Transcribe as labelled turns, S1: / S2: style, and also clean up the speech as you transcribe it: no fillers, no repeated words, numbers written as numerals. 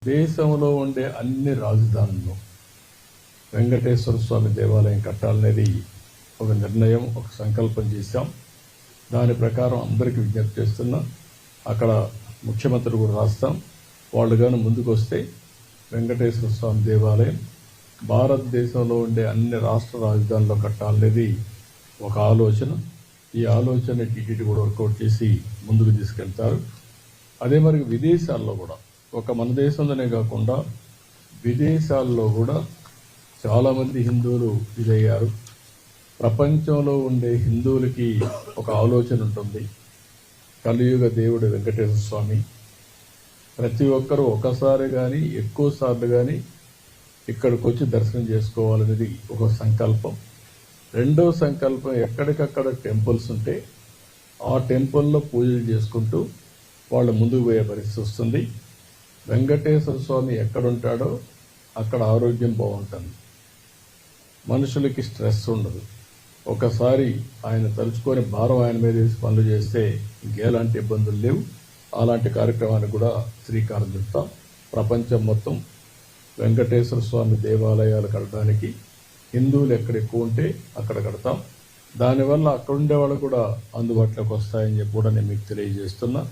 S1: దేశంలో ఉండే అన్ని రాజధానుల్లో వెంకటేశ్వర స్వామి దేవాలయం కట్టాలనేది ఒక నిర్ణయం, ఒక సంకల్పం చేశాం. దాని ప్రకారం అందరికీ విజ్ఞప్తి చేస్తున్నా. అక్కడ ముఖ్యమంత్రి కూడా రాస్తాం. వాళ్ళు కానీ ముందుకు వస్తే వెంకటేశ్వర స్వామి దేవాలయం భారతదేశంలో ఉండే అన్ని రాష్ట్ర రాజధానుల్లో కట్టాలనేది ఒక ఆలోచన. ఈ ఆలోచన టీటీడీ కూడా వర్కౌట్ చేసి ముందుకు తీసుకెళ్తారు. అదే మరి విదేశాల్లో కూడా, ఒక మన దేశంలోనే కాకుండా విదేశాల్లో కూడా చాలామంది హిందువులు ఇదయ్యారు. ప్రపంచంలో ఉండే హిందువులకి ఒక ఆలోచన ఉంటుంది, కలియుగ దేవుడు వెంకటేశ్వర స్వామి. ప్రతి ఒక్కరూ ఒకసారి కానీ ఎక్కువ సార్లు కానీ ఇక్కడికి వచ్చి దర్శనం చేసుకోవాలనేది ఒక సంకల్పం. రెండో సంకల్పం, ఎక్కడికక్కడ టెంపుల్స్ ఉంటే ఆ టెంపుల్లో పూజలు చేసుకుంటూ వాళ్ళు ముందుకు పోయే పరిస్థితి వస్తుంది. వెంకటేశ్వర స్వామి ఎక్కడుంటాడో అక్కడ ఆరోగ్యం బాగుంటుంది, మనుషులకి స్ట్రెస్ ఉండదు. ఒకసారి ఆయన తలుచుకొని భారం ఆయన మీద వేసి పనులు చేస్తే ఇంకెలాంటి ఇబ్బందులు లేవు. అలాంటి కార్యక్రమానికి కూడా శ్రీకారం చుడతాం. ప్రపంచం మొత్తం వెంకటేశ్వర స్వామి దేవాలయాలు కట్టడానికి హిందువులు ఎక్కడ ఎక్కువ ఉంటే అక్కడ కడతాం. దానివల్ల అక్కడ ఉండే వాళ్ళు కూడా అందుబాటులోకి వస్తాయని చెప్పి కూడా నేను మీకు తెలియజేస్తున్నా.